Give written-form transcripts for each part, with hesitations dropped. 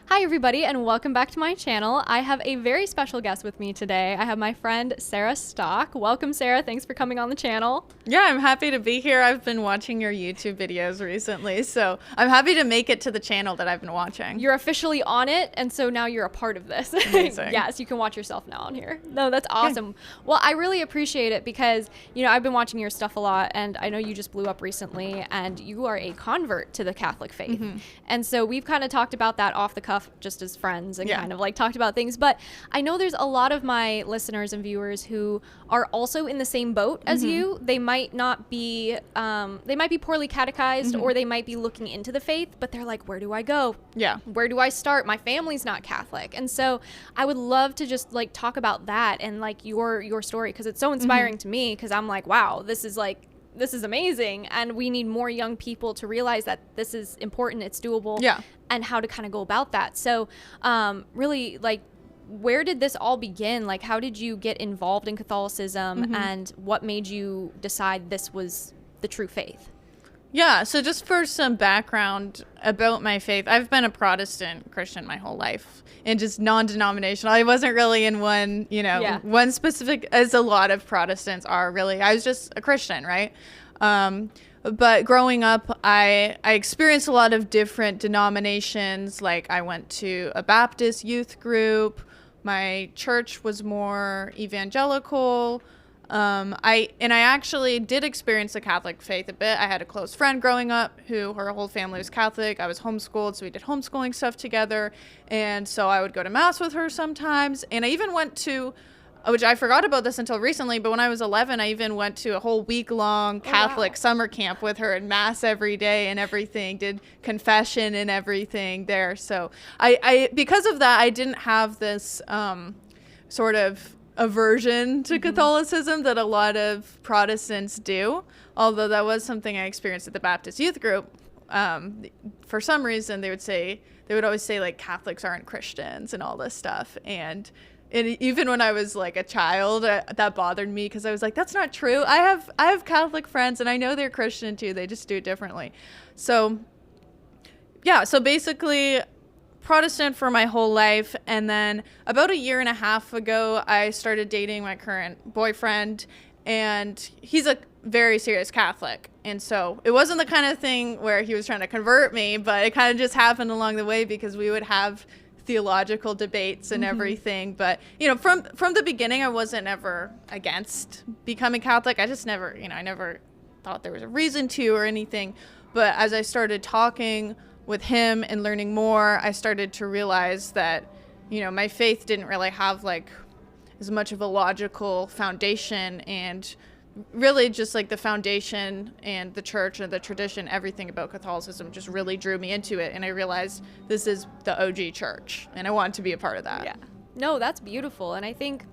Hi everybody and welcome back to my channel. I have a very special guest with me today. I have my friend Sarah Stock. Welcome Sarah, thanks for coming on the channel. Yeah, I'm happy to be here. I've been watching your YouTube videos recently, so I'm happy to make it to the channel that I've been watching. You're officially on it and so now you're a part of this. Amazing. Yes, you can watch yourself now on here. No, that's awesome. Okay. Well, I really appreciate it because, you know, I've been watching your stuff a lot and I know you just blew up recently and you are a convert to the Catholic faith. Mm-hmm. And so we've kind of talked about that off the cuff just as friends and kind of like talked about things, but I know there's a lot of my listeners and viewers who are also in the same boat as you. They might not be they might be poorly catechized or they might be looking into the faith, but they're like, where do I go? Where do I start? My family's not Catholic. And so I would love to just like talk about that and like your story, because it's so inspiring to me, because I'm like, wow, this is amazing, and we need more young people to realize that this is important, it's doable, and how to kind of go about that. So really, like, where did this all begin? Like, how did you get involved in Catholicism and what made you decide this was the true faith? Yeah, so just for some background about my faith, I've been a Protestant Christian my whole life, and just non-denominational. I wasn't really in one, one specific, as a lot of Protestants are really. I was just a Christian, right? But growing up, I experienced a lot of different denominations. Like, I went to a Baptist youth group. My church was more evangelical. I actually did experience the Catholic faith a bit. I had a close friend growing up who her whole family was Catholic. I was homeschooled, so we did homeschooling stuff together. And so I would go to Mass with her sometimes. And I even went to, which I forgot about this until recently, but when I was 11, I even went to a whole week-long Catholic summer camp with her and Mass every day and everything, did confession and everything there. So I because of that, I didn't have this sort of aversion to Catholicism that a lot of Protestants do, although that was something I experienced at the Baptist youth group. For some reason, they would always say, like, Catholics aren't Christians and all this stuff. And even when I was like a child, that bothered me, because I was like, that's not true. I have Catholic friends and I know they're Christian too. They just do it differently. So yeah, so basically Protestant for my whole life. And then about a year and a half ago, I started dating my current boyfriend, and he's a very serious Catholic. And so it wasn't the kind of thing where he was trying to convert me, but it kind of just happened along the way because we would have theological debates and everything. But, you know, from the beginning, I wasn't ever against becoming Catholic. I just never, I never thought there was a reason to or anything. But as I started talking with him and learning more, I started to realize that, my faith didn't really have like as much of a logical foundation, and really just like the foundation and the church and the tradition, everything about Catholicism just really drew me into it. And I realized this is the OG church and I want to be a part of that. Yeah. No, that's beautiful. And I think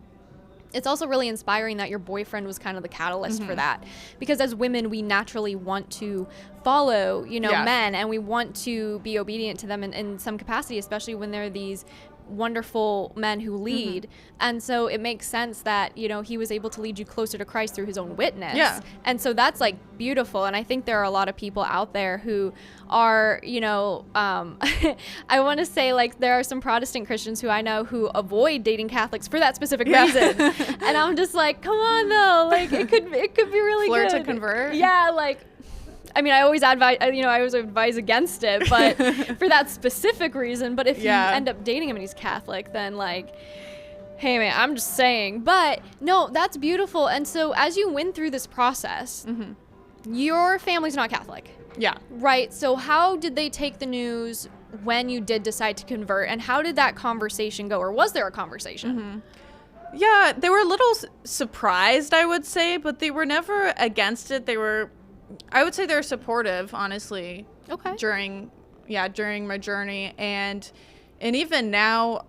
it's also really inspiring that your boyfriend was kind of the catalyst for that, because as women, we naturally want to follow, men, and we want to be obedient to them in some capacity, especially when they're these wonderful men who lead. And so it makes sense that, he was able to lead you closer to Christ through his own witness. Yeah. And so that's like beautiful. And I think there are a lot of people out there who are, I want to say, like, there are some Protestant Christians who I know who avoid dating Catholics for that specific reason. And I'm just like, come on though, like it could be really Flirt good. To convert. Yeah, like, I mean, I always advise against it, but for that specific reason. But if you end up dating him and he's Catholic, then like, hey man, I'm just saying. But no, that's beautiful. And so as you went through this process, your family's not Catholic. Yeah. Right. So how did they take the news when you did decide to convert, and how did that conversation go? Or was there a conversation? Yeah, they were a little surprised, I would say, but they were never against it. I would say they're supportive, honestly. Okay. During my journey, and even now,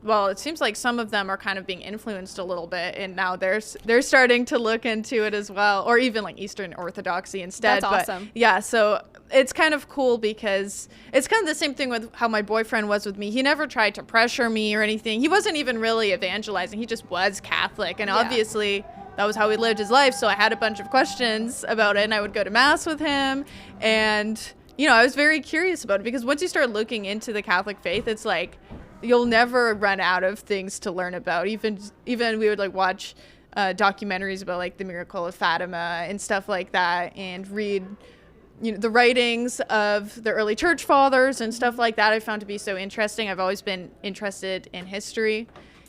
well, it seems like some of them are kind of being influenced a little bit, and now they're starting to look into it as well, or even like Eastern Orthodoxy instead. That's awesome. Yeah, so it's kind of cool because it's kind of the same thing with how my boyfriend was with me. He never tried to pressure me or anything. He wasn't even really evangelizing. He just was Catholic, and obviously that was how he lived his life. So I had a bunch of questions about it, and I would go to Mass with him, and I was very curious about it, because once you start looking into the Catholic faith, it's like you'll never run out of things to learn about. Even we would like watch documentaries about like the miracle of Fatima and stuff like that, and read the writings of the early church fathers and stuff like that. I found to be so interesting. I've always been interested in history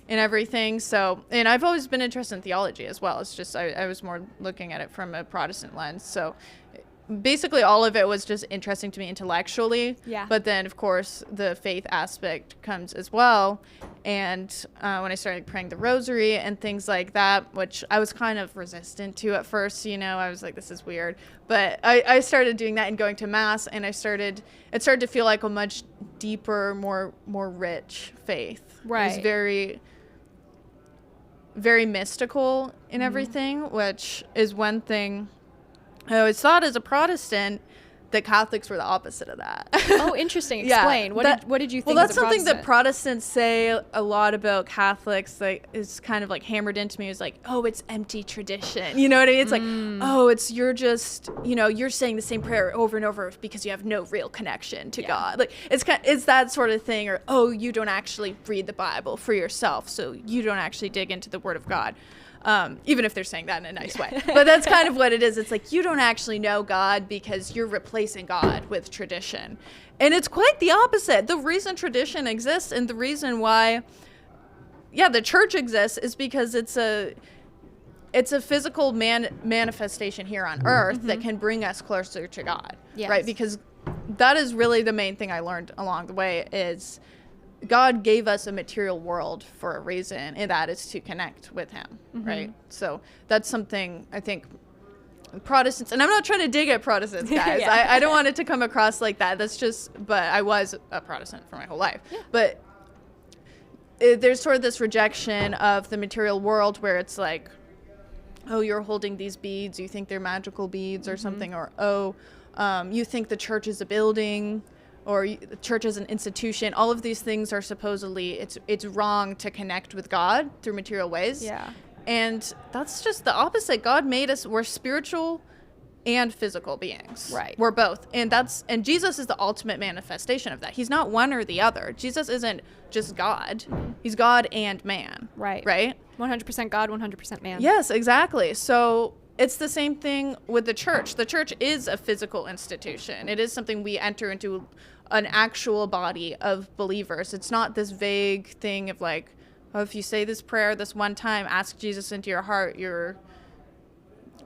and everything. So, and I've always been interested in theology as well. It's just I was more looking at it from a Protestant lens. So basically all of it was just interesting to me intellectually. Yeah. But then, of course, the faith aspect comes as well. And when I started praying the rosary and things like that, which I was kind of resistant to at first, I was like, this is weird. But I started doing that and going to Mass, and it started to feel like a much deeper, more rich faith. Right. It was very, very mystical in everything, which is one thing I always thought as a Protestant that Catholics were the opposite of that. Oh, interesting. Explain. Yeah, what did you think? Well, that's something that Protestants say a lot about Catholics. Like, is kind of like hammered into me. It's like, oh, it's empty tradition. You know what I mean? It's like, oh, you're just, you're saying the same prayer over and over because you have no real connection to God. Like, it's that sort of thing. Or, oh, you don't actually read the Bible for yourself, so you don't actually dig into the Word of God. Even if they're saying that in a nice way. But that's kind of what it is. It's like, you don't actually know God because you're replacing God with tradition. And it's quite the opposite. The reason tradition exists, and the reason why, the church exists, is because it's a physical manifestation here on earth that can bring us closer to God. Yes. Right? Because that is really the main thing I learned along the way, is God gave us a material world for a reason, and that is to connect with him, right? So that's something I think Protestants, and I'm not trying to dig at Protestants, guys. I don't want it to come across like that. But I was a Protestant for my whole life. Yeah. But there's sort of this rejection of the material world where it's like, oh, you're holding these beads, you think they're magical beads or something, or, you think the church is a building, or the church as an institution. All of these things are supposedly, it's wrong to connect with God through material ways. Yeah. And that's just the opposite. God made us, we're spiritual and physical beings. Right. We're both. And Jesus is the ultimate manifestation of that. He's not one or the other. Jesus isn't just God. He's God and man. Right. Right? 100% God, 100% man. Yes, exactly. So it's the same thing with the church. The church is a physical institution. It is something we enter into, an actual body of believers. It's not this vague thing of like, oh, if you say this prayer this one time, ask Jesus into your heart, you're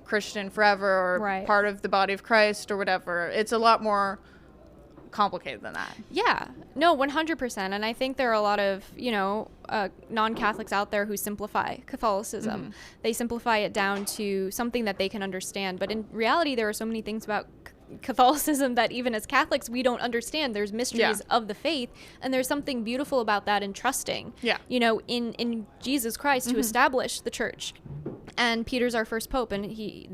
Christian forever, or part of the body of Christ or whatever. It's a lot more complicated than that. Yeah, no, 100%. And I think there are a lot of, non-Catholics out there who simplify Catholicism. They simplify it down to something that they can understand. But in reality, there are so many things about Catholicism that even as Catholics we don't understand. There's mysteries of the faith, and there's something beautiful about that, and trusting in Jesus Christ to establish the church. And Peter's our first pope, and he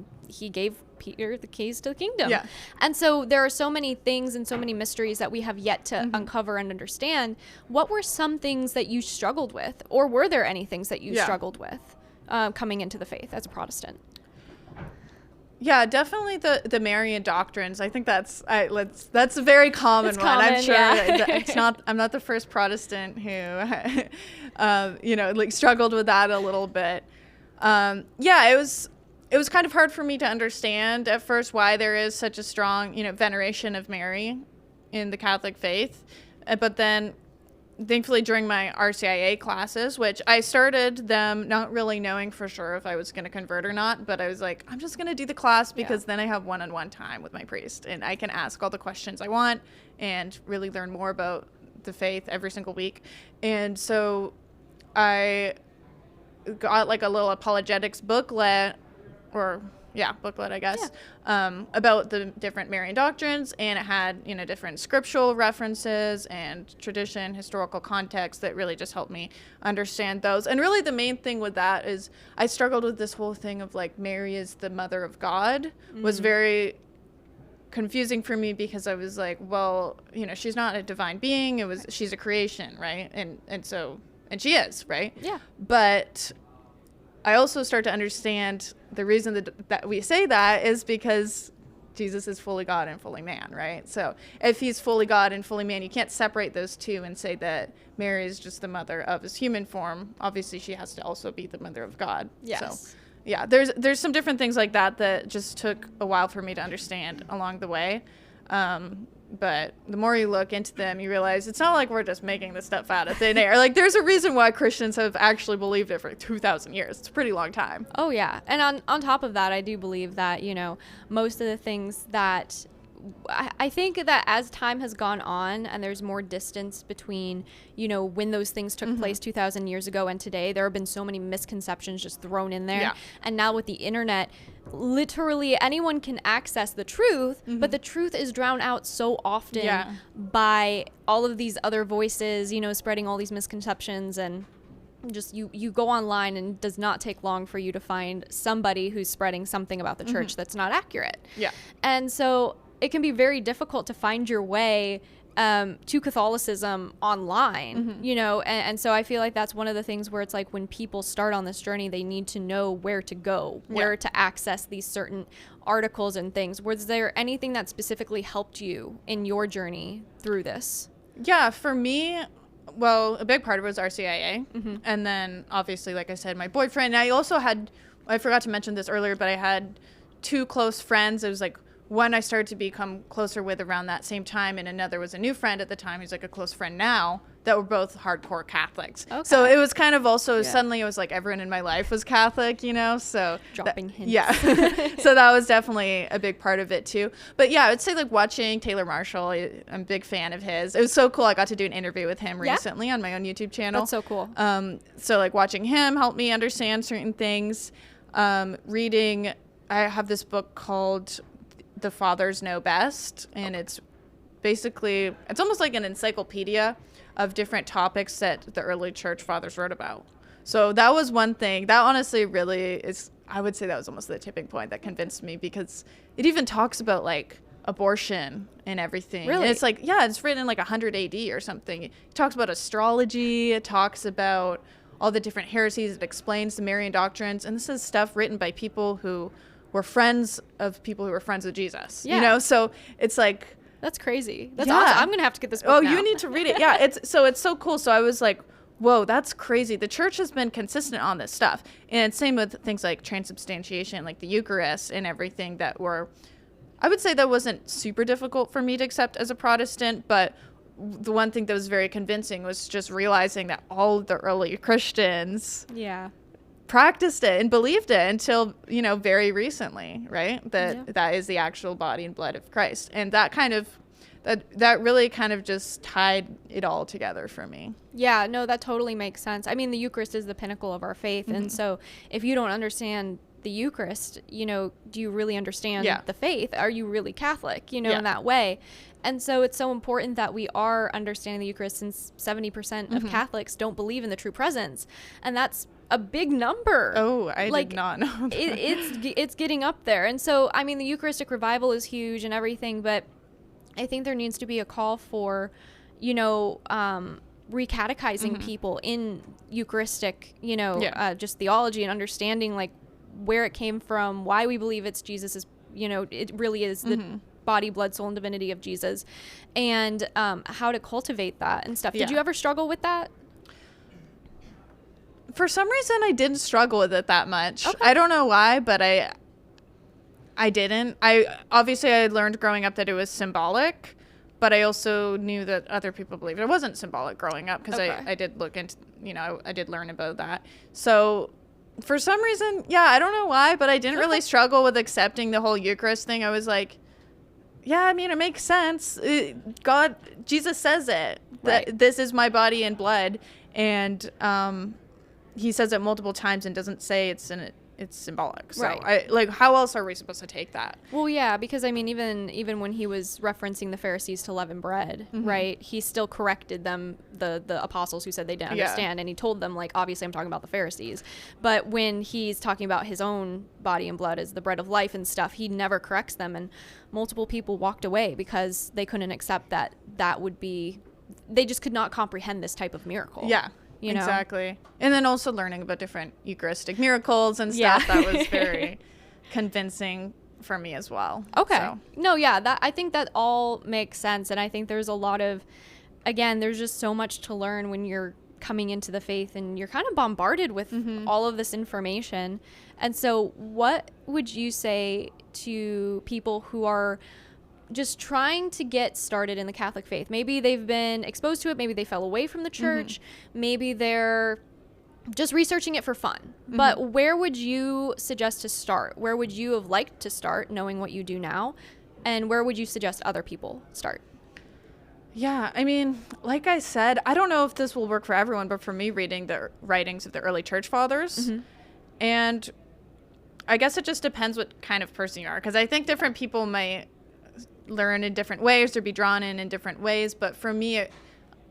gave Peter the keys to the kingdom. And so there are so many things and so many mysteries that we have yet to uncover and understand. What were some things that you struggled with, or were there any things that you struggled with coming into the faith as a Protestant? Yeah, definitely the Marian Doctrines. I think that's a very common one. I'm sure it's not. I'm not the first Protestant who, struggled with that a little bit. It was kind of hard for me to understand at first why there is such a strong, veneration of Mary in the Catholic faith, but then thankfully during my RCIA classes, which I started them not really knowing for sure if I was going to convert or not, but I was like, I'm just going to do the class because then I have one-on-one time with my priest and I can ask all the questions I want and really learn more about the faith every single week. And so I got like a little apologetics booklet, I guess, about the different Marian doctrines, and it had, different scriptural references and tradition, historical context that really just helped me understand those. And really the main thing with that is I struggled with this whole thing of like Mary is the mother of God was very confusing for me, because I was like, well, she's not a divine being. She's a creation, right? And she is, right? Yeah. But I also start to understand the reason that we say that is because Jesus is fully God and fully man, right? So if he's fully God and fully man, you can't separate those two and say that Mary is just the mother of his human form. Obviously, she has to also be the mother of God. Yes. So, yeah, there's some different things like that just took a while for me to understand along the way. But the more you look into them, you realize it's not like we're just making this stuff out of thin air. Like, there's a reason why Christians have actually believed it for 2,000 years. It's a pretty long time. Oh, yeah. And on top of that, I do believe that, most of the things that I think that as time has gone on and there's more distance between, when those things took place 2,000 years ago and today, there have been so many misconceptions just thrown in there. Yeah. And now with the internet, literally anyone can access the truth, but the truth is drowned out so often by all of these other voices, spreading all these misconceptions. And just you go online and it does not take long for you to find somebody who's spreading something about the church that's not accurate. Yeah. And so it can be very difficult to find your way to Catholicism online, and so I feel like that's one of the things where it's like when people start on this journey, they need to know where to go, where to access these certain articles and things. Was there anything that specifically helped you in your journey through this? Yeah, for me, well, a big part of it was RCIA. And then obviously, like I said, my boyfriend. And I forgot to mention this earlier, but I had 2 close friends. It was like one I started to become closer with around that same time, and another was a new friend at the time who's like a close friend now, that were both hardcore Catholics. Okay. So it was kind of also suddenly it was like everyone in my life was Catholic, so dropping hints. Yeah. So that was definitely a big part of it too. But yeah, I would say like watching Taylor Marshall, I'm a big fan of his. It was so cool. I got to do an interview with him recently on my own YouTube channel. That's so cool. So like watching him helped me understand certain things. Reading, I have this book called The Fathers Know Best, and it's almost like an encyclopedia of different topics that the early church fathers wrote about. So that was one thing that honestly really is, I would say that was almost the tipping point that convinced me, because it even talks about like abortion and everything. Really? And it's like, it's written in like 100 AD or something. It talks about astrology. It talks about all the different heresies. It explains the Marian Doctrines. And this is stuff written by people who were friends of people who were friends with Jesus. Yeah. So it's like, that's crazy. That's awesome. I'm gonna have to get this book. Oh, now. You need to read it. Yeah, it's so cool. So I was like, whoa, that's crazy. The church has been consistent on this stuff. And same with things like transubstantiation, like the Eucharist and everything that were, I would say that wasn't super difficult for me to accept as a Protestant, but the one thing that was very convincing was just realizing that all of the early Christians practiced it and believed it until, very recently, right? That is the actual body and blood of Christ. And that really kind of just tied it all together for me. Yeah, no, that totally makes sense. I mean, the Eucharist is the pinnacle of our faith. And so if you don't understand the Eucharist, do you really understand the faith? Are you really Catholic, in that way? And so it's so important that we are understanding the Eucharist, since 70% of Catholics don't believe in the true presence. And that's a big number. Oh, I did not know that. It's getting up there. And so, I mean, the Eucharistic revival is huge and everything, but I think there needs to be a call for, recatechizing people in Eucharistic, just theology and understanding like where it came from, why we believe it's Jesus's, it really is the body, blood, soul, and divinity of Jesus, and how to cultivate that and stuff. Did you ever struggle with that? For some reason, I didn't struggle with it that much. Okay. I don't know why, but I didn't. I learned growing up that it was symbolic, but I also knew that other people believed it wasn't symbolic growing up, because I did look into, I did learn about that. So for some reason, I don't know why, but I didn't really struggle with accepting the whole Eucharist thing. I was like, I mean, it makes sense. Jesus says it, that this is my body and blood. And he says it multiple times and doesn't say it's symbolic. So how else are we supposed to take that? Well, yeah, because I mean, even when he was referencing the Pharisees to leaven bread, right? He still corrected them, the apostles who said they didn't understand, and he told them, like, obviously I'm talking about the Pharisees, but when he's talking about his own body and blood as the bread of life and stuff, he never corrects them, and multiple people walked away because they couldn't accept that would be, they just could not comprehend this type of miracle. Yeah. Exactly. And then also learning about different Eucharistic miracles and stuff. That was very convincing for me as well. Okay. So. No, yeah, that I think that all makes sense. And I think there's a lot of, again, there's just so much to learn when you're coming into the faith and you're kind of bombarded with all of this information. And so what would you say to people who are just trying to get started in the Catholic faith? Maybe they've been exposed to it. Maybe they fell away from the church. Maybe they're just researching it for fun. But where would you suggest to start? Where would you have liked to start, knowing what you do now? And where would you suggest other people start? Yeah, I mean, like I said, I don't know if this will work for everyone, but for me, reading the writings of the early church fathers, and I guess it just depends what kind of person you are, because I think different people might learn in different ways or be drawn in different ways. But for me,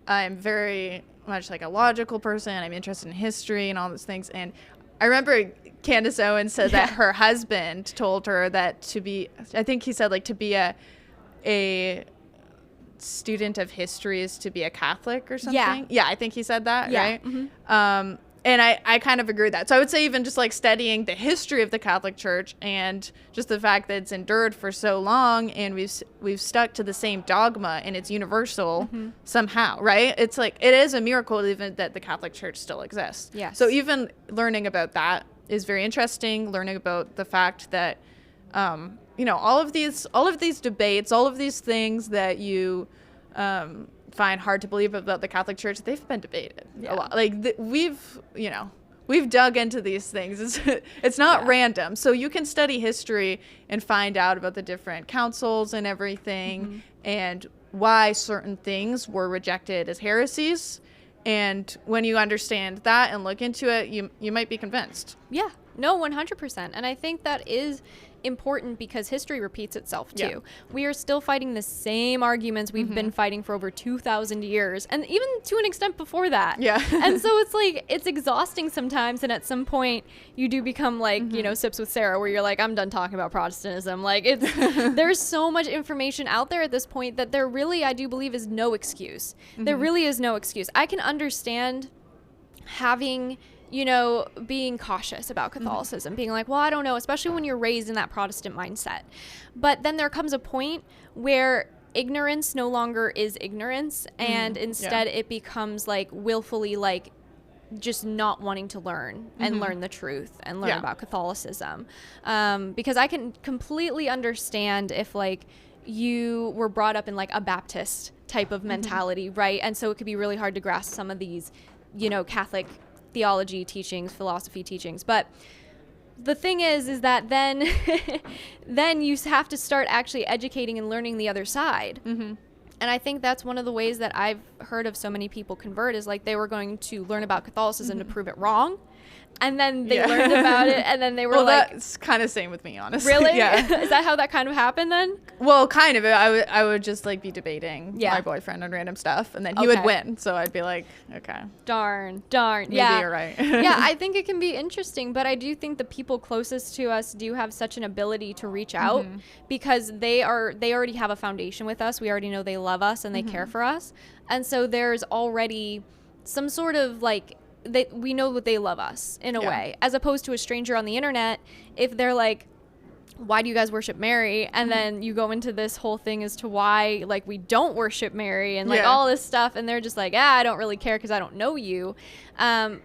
I'm very much like a logical person. I'm interested in history and all those things. And I remember Candace Owens said that her husband told her that to be, I think he said like to be a student of history is to be a Catholic or something. Yeah, I think he said that, right? And I kind of agree with that. So I would say even just like studying the history of the Catholic Church and just the fact that it's endured for so long and we've stuck to the same dogma and it's universal somehow, right? It's like, it is a miracle even that the Catholic Church still exists. Yes. So even learning about that is very interesting, learning about the fact that, you know, all of these debates, all of these things that you find hard to believe about the Catholic Church, they've been debated a lot. Like we've dug into these things. It's not random. So you can study history and find out about the different councils and everything and why certain things were rejected as heresies. And when you understand that and look into it, you might be convinced. Yeah. No, 100%. And I think that is important because history repeats itself too. We are still fighting the same arguments we've been fighting for over 2,000 years, and even to an extent before that. And so it's like, it's exhausting sometimes, and at some point you do become like, you know, Sips with Sarah, where you're like, I'm done talking about Protestantism. Like, it's there's so much information out there at this point that there really, I do believe, is no excuse. There really is no excuse. I can understand having, you know, being cautious about Catholicism, being like, well, I don't know, especially when you're raised in that Protestant mindset. But then there comes a point where ignorance no longer is ignorance, and instead it becomes like willfully like just not wanting to learn and learn the truth and learn about Catholicism. Because I can completely understand if like you were brought up in like a Baptist type of mentality, right? And so it could be really hard to grasp some of these, you know, Catholic theology teachings, philosophy teachings. But the thing is that then then you have to start actually educating and learning the other side. And I think that's one of the ways that I've heard of so many people convert, is like they were going to learn about Catholicism to prove it wrong, and then they learned about it, and then they were like, that's kind of same with me, honestly. Really? Is that how that kind of happened then? Well, kind of. I would just like be debating my boyfriend on random stuff, and then he would win. So I'd be like, okay. Darn. Maybe you're right. I think it can be interesting, but I do think the people closest to us do have such an ability to reach out because they already have a foundation with us. We already know they love us and they care for us. And so there's already some sort of like, we know that they love us in a way, as opposed to a stranger on the internet. If they're like, why do you guys worship Mary? And then you go into this whole thing as to why like we don't worship Mary and like all this stuff, and they're just like, I don't really care because I don't know you.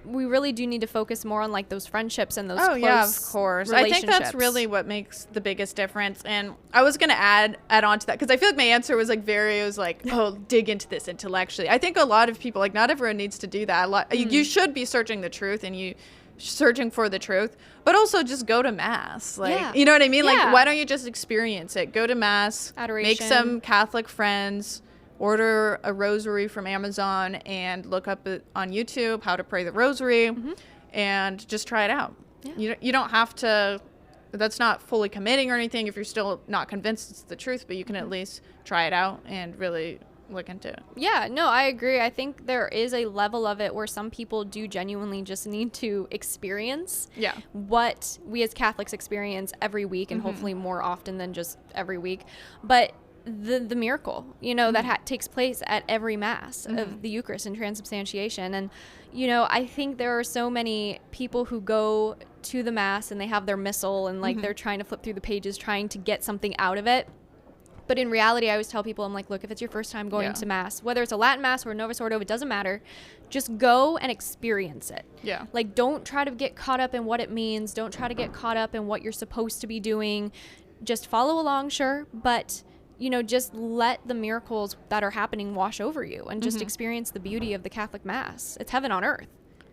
We really do need to focus more on like those friendships and those close of course. I think that's really what makes the biggest difference. And I was gonna add on to that, because I feel like my answer was like dig into this intellectually. I think a lot of people, like, not everyone needs to do that. You should be searching the truth, and searching for the truth, but also just go to mass, like you know what I mean? Like, why don't you just experience it? Go to mass, adoration, make some Catholic friends, order a rosary from Amazon, and look up on YouTube how to pray the rosary, and just try it out. You don't have to, that's not fully committing or anything if you're still not convinced it's the truth, but you can at least try it out and really look into it. Yeah, no, I agree. I think there is a level of it where some people do genuinely just need to experience what we as Catholics experience every week, and hopefully more often than just every week. But the miracle, you know, that takes place at every Mass of the Eucharist and transubstantiation. And, you know, I think there are so many people who go to the Mass and they have their missal and like they're trying to flip through the pages, trying to get something out of it. But in reality, I always tell people, I'm like, look, if it's your first time going to Mass, whether it's a Latin Mass or a Novus Ordo, it doesn't matter. Just go and experience it. Yeah. Like, don't try to get caught up in what it means. Don't try to get caught up in what you're supposed to be doing. Just follow along, sure, but, you know, just let the miracles that are happening wash over you and just experience the beauty of the Catholic Mass. It's heaven on earth.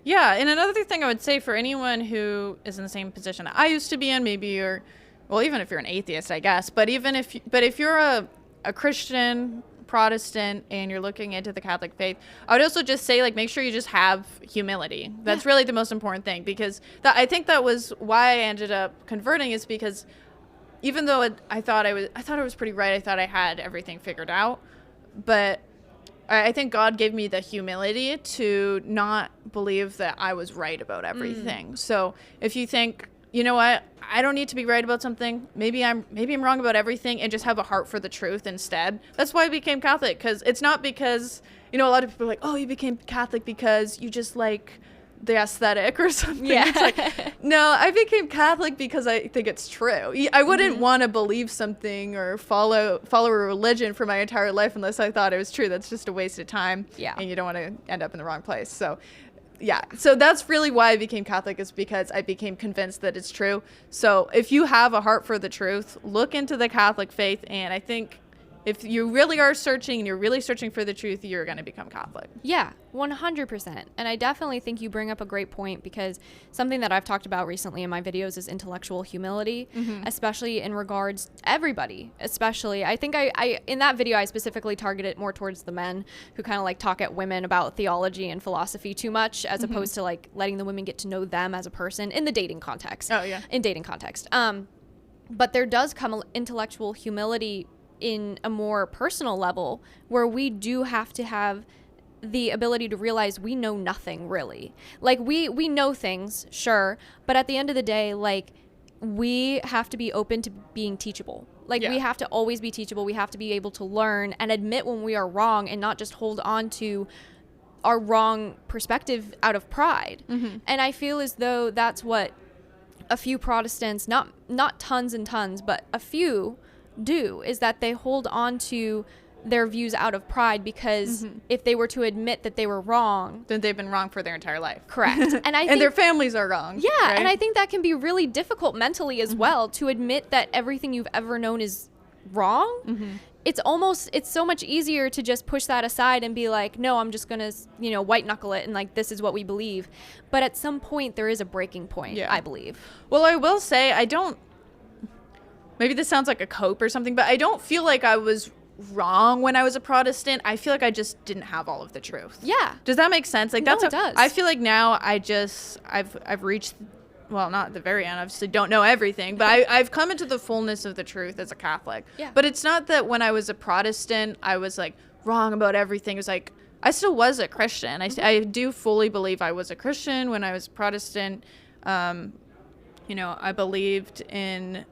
Yeah, and another thing I would say for anyone who is in the same position I used to be in, maybe you're, well, even if you're an atheist, I guess, but if you're a Christian, Protestant, and you're looking into the Catholic faith, I would also just say, like, make sure you just have humility. That's really the most important thing, because I think that was why I ended up converting, is because even though I thought it was pretty right, I thought I had everything figured out, but I think God gave me the humility to not believe that I was right about everything. So if you think, you know what, I don't need to be right about something, maybe I'm wrong about everything, and just have a heart for the truth instead. That's why I became Catholic, because it's not because, you know, a lot of people are like, oh, you became Catholic because you just like the aesthetic or something. Yeah. It's like, no, I became Catholic because I think it's true. I wouldn't want to believe something or follow a religion for my entire life unless I thought it was true. That's just a waste of time. Yeah. And you don't want to end up in the wrong place. So yeah, so that's really why I became Catholic, is because I became convinced that it's true. So if you have a heart for the truth, look into the Catholic faith, and I think if you really are searching and you're really searching for the truth, you're going to become Catholic. Yeah, 100%. And I definitely think you bring up a great point, because something that I've talked about recently in my videos is intellectual humility, especially in regards everybody, especially. I think I in that video, I specifically targeted more towards the men who kind of like talk at women about theology and philosophy too much, as opposed to like letting the women get to know them as a person in the dating context. Oh, yeah. In dating context. But there does come intellectual humility in a more personal level, where we do have to have the ability to realize we know nothing really. Like we know things, sure, but at the end of the day, like, we have to be open to being teachable. Like we have to always be teachable. We have to be able to learn and admit when we are wrong, and not just hold on to our wrong perspective out of pride. And I feel as though that's what a few Protestants, not tons and tons, but a few do, is that they hold on to their views out of pride, because if they were to admit that they were wrong, then they've been wrong for their entire life. Correct. And I think, and their families are wrong. Yeah, right? and I think that can be really difficult mentally as well, to admit that everything you've ever known is wrong. It's so much easier to just push that aside and be like, no, I'm just gonna, you know, white knuckle it, and like, this is what we believe. But at some point there is a breaking point, I believe. Well, I will say, maybe this sounds like a cope or something, but I don't feel like I was wrong when I was a Protestant. I feel like I just didn't have all of the truth. Yeah. Does that make sense? Like, No, it does. I feel like now I've reached, well, not at the very end, obviously don't know everything, but I've come into the fullness of the truth as a Catholic. Yeah. But it's not that when I was a Protestant, I was like wrong about everything. It was like, I still was a Christian. I do fully believe I was a Christian when I was Protestant. You know, I believed in,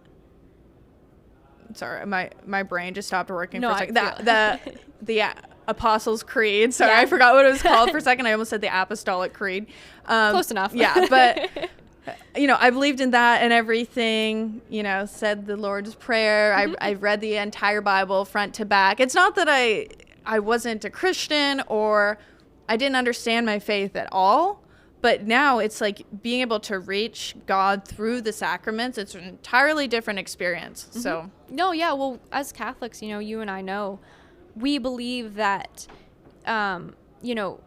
sorry, my brain just stopped working for a second. The Apostles' Creed. Sorry, I forgot what it was called for a second. I almost said the Apostolic Creed. Close enough. Yeah, but you know, I believed in that and everything. You know, said the Lord's Prayer. I read the entire Bible front to back. It's not that I wasn't a Christian or I didn't understand my faith at all. But now it's like being able to reach God through the sacraments. It's an entirely different experience. So no, yeah. Well, as Catholics, you know, you and I know, we believe that, you know,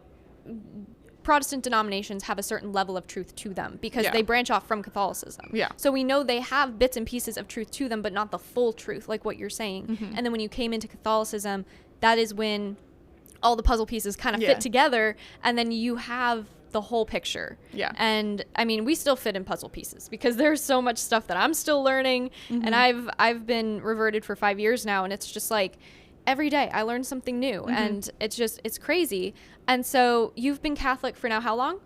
Protestant denominations have a certain level of truth to them, because they branch off from Catholicism. Yeah. So we know they have bits and pieces of truth to them, but not the full truth, like what you're saying. And then when you came into Catholicism, that is when all the puzzle pieces kind of fit together, and then you have the whole picture. Yeah. And I mean, we still fit in puzzle pieces, because there's so much stuff that I'm still learning, and I've been reverted for 5 years now, and it's just like every day I learn something new, and it's crazy. And so you've been Catholic for now how long?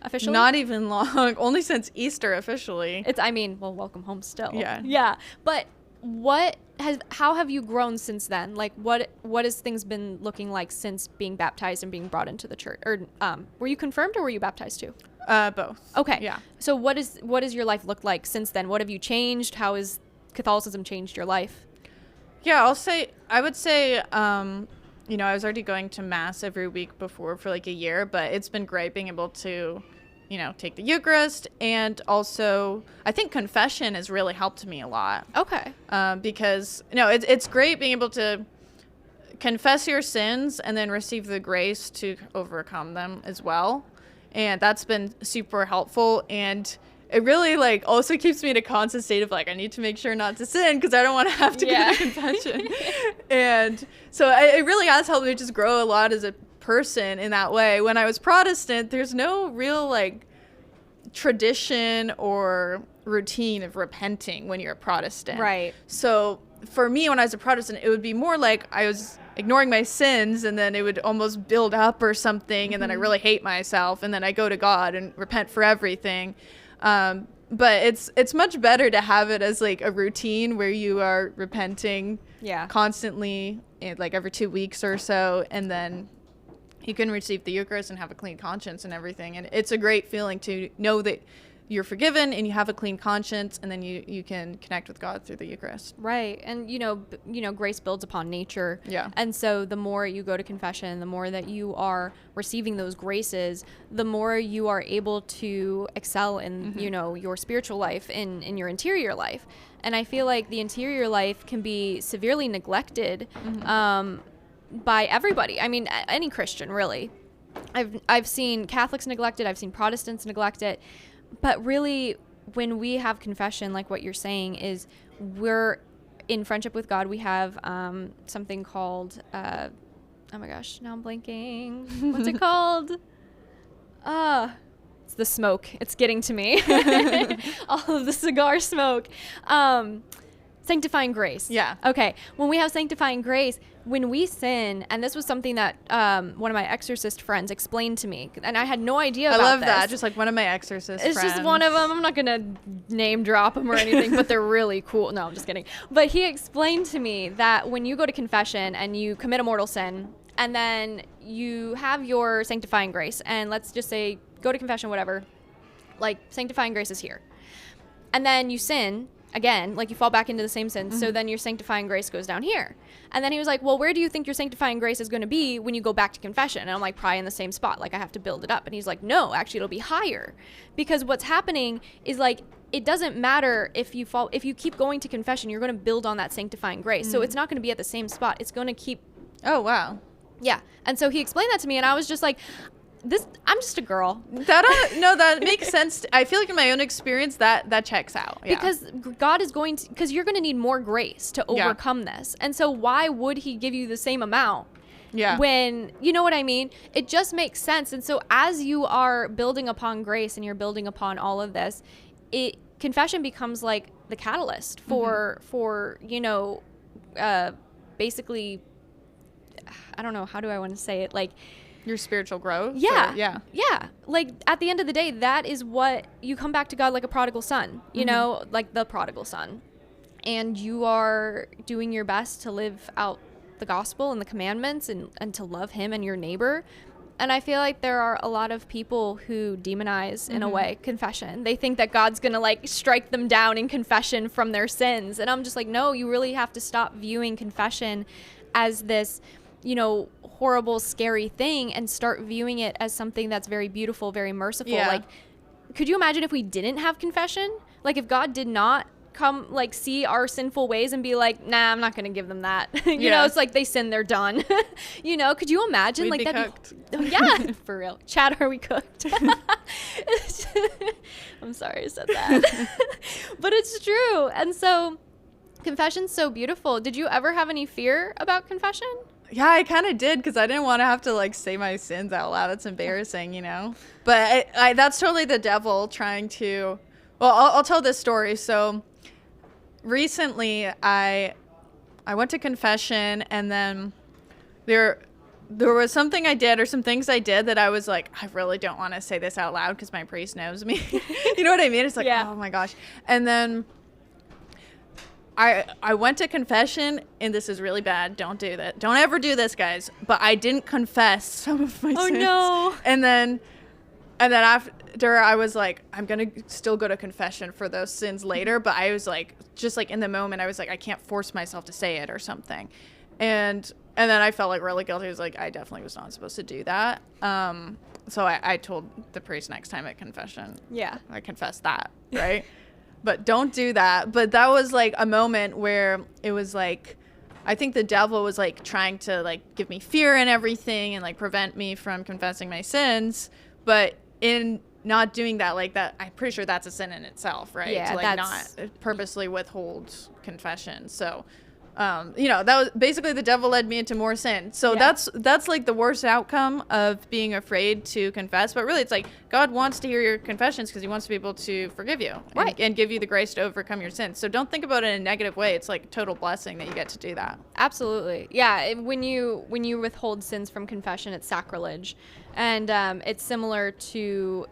Officially? Not even long. Only since Easter officially. Well, welcome home still. Yeah. Yeah. But how have you grown since then? Like what has things been looking like since being baptized and being brought into the church? Or were you confirmed or were you baptized too? Both. Okay. Yeah. So what does your life look like since then? What have you changed? How has Catholicism changed your life? Yeah, I would say, I was already going to mass every week before for like a year, but it's been great being able to, take the Eucharist. And also I think confession has really helped me a lot. Okay. Because, it's great being able to confess your sins and then receive the grace to overcome them as well. And that's been super helpful. And it really also keeps me in a constant state of I need to make sure not to sin because I don't want to have to go to confession. And so it really has helped me just grow a lot as a person in that way. When I was Protestant, there's no real tradition or routine of repenting when you're a Protestant. Right. So for me, when I was a Protestant, it would be more like I was ignoring my sins and then it would almost build up or something. And then I really hate myself. And then I go to God and repent for everything. But it's much better to have it as a routine where you are repenting constantly, every 2 weeks or so, and then you can receive the Eucharist and have a clean conscience and everything. And it's a great feeling to know that you're forgiven and you have a clean conscience, and then you can connect with God through the Eucharist. Right. And, grace builds upon nature. Yeah. And so the more you go to confession, the more that you are receiving those graces, the more you are able to excel in, your spiritual life, in your interior life. And I feel like the interior life can be severely neglected by everybody. I mean, any Christian, really. I've seen Catholics neglect it. I've seen Protestants neglect it. But really, when we have confession, like what you're saying, is we're in friendship with God. We have something called, oh my gosh, now I'm blanking. What's it called? It's the smoke. It's getting to me. All of the cigar smoke. Sanctifying grace. Yeah. Okay. When we have sanctifying grace, when we sin, and this was something that one of my exorcist friends explained to me, and I had no idea about this. I love that. Just like one of my exorcist friends. It's just one of them. I'm not going to name drop them or anything, but they're really cool. No, I'm just kidding. But he explained to me that when you go to confession and you commit a mortal sin, and then you have your sanctifying grace, and let's just say go to confession, whatever, sanctifying grace is here. And then you sin again, you fall back into the same sins. So then your sanctifying grace goes down here. And then he was like, well, where do you think your sanctifying grace is going to be when you go back to confession? And I'm probably in the same spot. I have to build it up. And he's like, no, actually it'll be higher, because what's happening is it doesn't matter if you keep going to confession, you're going to build on that sanctifying grace. So it's not going to be at the same spot. It's going to keep. Oh, wow. Yeah. And so he explained that to me, and I was just like, I'm just a girl. That makes sense. I feel like in my own experience that checks out. Yeah. Because God is because you're going to need more grace to overcome this. And so why would he give you the same amount? Yeah. When, you know what I mean? It just makes sense. And so as you are building upon grace and you're building upon all of this, confession becomes the catalyst for basically, I don't know, how do I want to say it? Your spiritual growth? Yeah. Yeah. Yeah. At the end of the day, that is what you come back to God like a prodigal son, like the prodigal son. And you are doing your best to live out the gospel and the commandments and to love him and your neighbor. And I feel like there are a lot of people who demonize, in a way, confession. They think that God's going to strike them down in confession from their sins. And I'm just no, you really have to stop viewing confession as this, horrible, scary thing, and start viewing it as something that's very beautiful, very merciful. Yeah. Could you imagine if we didn't have confession? If God did not come see our sinful ways and be nah, I'm not going to give them that. It's they sin, they're done. Could you imagine? We'd be that'd cooked. Yeah, for real. Chad, are we cooked? I'm sorry I said that. But it's true. And so confession's so beautiful. Did you ever have any fear about confession? Yeah, I kind of did, because I didn't want to have to say my sins out loud. It's embarrassing, But that's totally the devil trying to. Well, I'll tell this story. So recently, I went to confession, and then there was something I did, or some things I did, that I was I really don't want to say this out loud because my priest knows me. You know what I mean? It's yeah. Oh my gosh. And then I went to confession, and this is really bad. Don't do that. Don't ever do this, guys. But I didn't confess some of my sins. Oh, no. And then after, I was like, I'm going to still go to confession for those sins later. But I was like, just like in the moment, I was like, I can't force myself to say it or something. And then I felt like really guilty. I was like, I definitely was not supposed to do that. So I told the priest next time at confession. Yeah. I confessed that, right? But don't do that. But that was like a moment where it was like, I think the devil was like trying to like give me fear and everything and like prevent me from confessing my sins. But in not doing that, like that, I'm pretty sure that's a sin in itself, right? Yeah, to like not purposely withhold confession. So, that was basically the devil led me into more sin. So that's like the worst outcome of being afraid to confess. But really, it's like God wants to hear your confessions because he wants to be able to forgive you and give you the grace to overcome your sins. So don't think about it in a negative way. It's like a total blessing that you get to do that. Absolutely. Yeah. When you withhold sins from confession, it's sacrilege. And it's similar to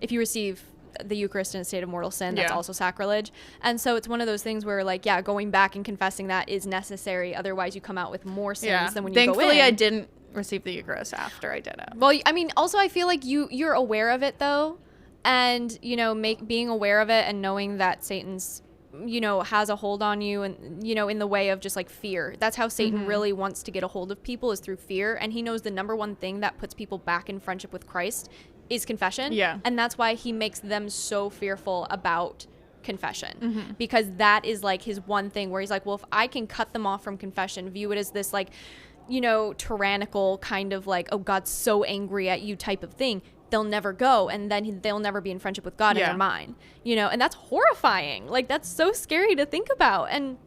if you receive the Eucharist in a state of mortal sin, that's also sacrilege. And so it's one of those things where like, going back and confessing that is necessary. Otherwise you come out with more sins than when you go in. Thankfully I didn't receive the Eucharist after I did it. Well, I mean, also I feel like you're aware of it though. And, being aware of it and knowing that Satan's, has a hold on you and, in the way of just like fear. That's how Satan really wants to get a hold of people, is through fear. And he knows the number one thing that puts people back in friendship with Christ is confession. Yeah. And that's why he makes them so fearful about confession, because that is like his one thing where he's like, well, if I can cut them off from confession, view it as this like, tyrannical kind of like, oh, God's so angry at you type of thing, they'll never go, and then they'll never be in friendship with God in their mind, and that's horrifying. Like, that's so scary to think about. And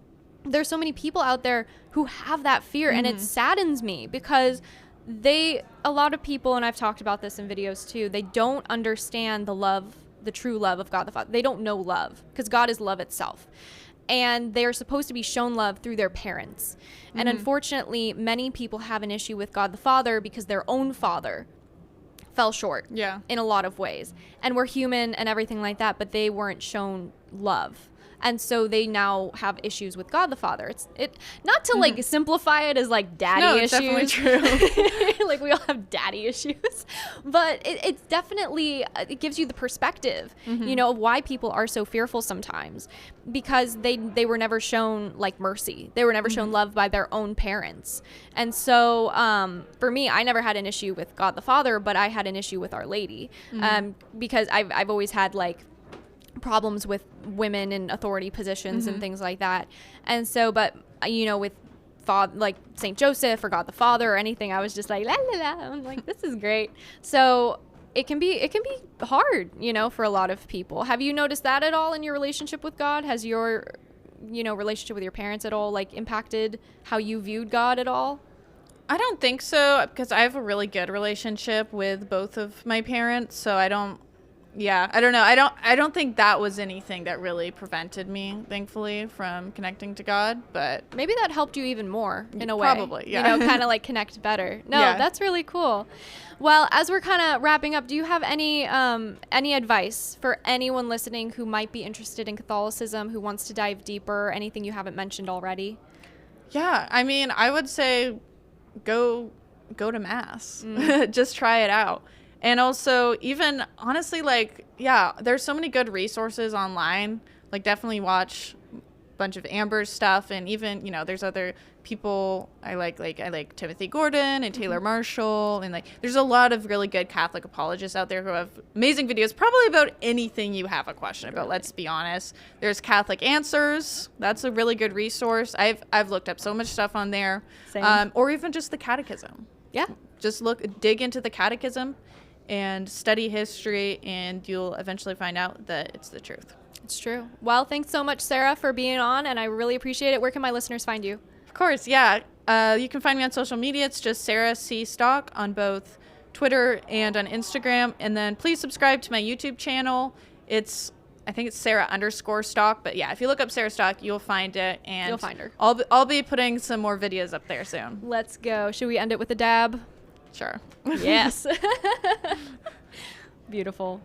there's so many people out there who have that fear, and it saddens me because a lot of people, and I've talked about this in videos too, they don't understand the true love of God the Father. They don't know love, because God is love itself. And they are supposed to be shown love through their parents. And unfortunately, many people have an issue with God the Father because their own father fell short in a lot of ways. And we're human and everything like that, but they weren't shown love. And so they now have issues with God the Father. It's not to like simplify it as like daddy issues. No, it's definitely true. Like we all have daddy issues, but it's definitely, it gives you the perspective, of why people are so fearful sometimes, because they were never shown like mercy. They were never shown love by their own parents. And so for me, I never had an issue with God the Father, but I had an issue with Our Lady, because I've always had like problems with women in authority positions and things like that. And so, but with like Saint Joseph or God the Father or anything, I was just like, la la la. I'm like, this is great. So it can be hard, for a lot of people. Have you noticed that at all in your relationship with God? Has your relationship with your parents at all like impacted how you viewed God at all? I don't think so, because I have a really good relationship with both of my parents, so I don't know. I don't think that was anything that really prevented me, thankfully, from connecting to God, but maybe that helped you even more in a way. Probably, yeah. Kind of like connect better. No, that's really cool. Well, as we're kind of wrapping up, do you have any advice for anyone listening who might be interested in Catholicism, who wants to dive deeper, anything you haven't mentioned already? Yeah, I mean, I would say go to Mass. Just try it out. And also, even honestly, like, there's so many good resources online. Like, definitely watch a bunch of Amber's stuff. And even, there's other people I like Timothy Gordon and Taylor Marshall. And, like, there's a lot of really good Catholic apologists out there who have amazing videos, probably about anything you have a question about, let's be honest. There's Catholic Answers. That's a really good resource. I've looked up so much stuff on there. Same. Or even just the Catechism. Yeah. Just dig into the Catechism and study history, and you'll eventually find out that it's the truth. It's true. Well, thanks so much, Sarah, for being on, and I really appreciate it. Where can my listeners find you? Of course, you can find me on social media. It's just Sarah C. Stock on both Twitter and on Instagram. And then please subscribe to my YouTube channel. I think it's Sarah_Stock, but if you look up Sarah Stock, you'll find it, and you'll find her. I'll be putting some more videos up there soon. Let's go. Should we end it with a dab? Sure. Yes. Beautiful.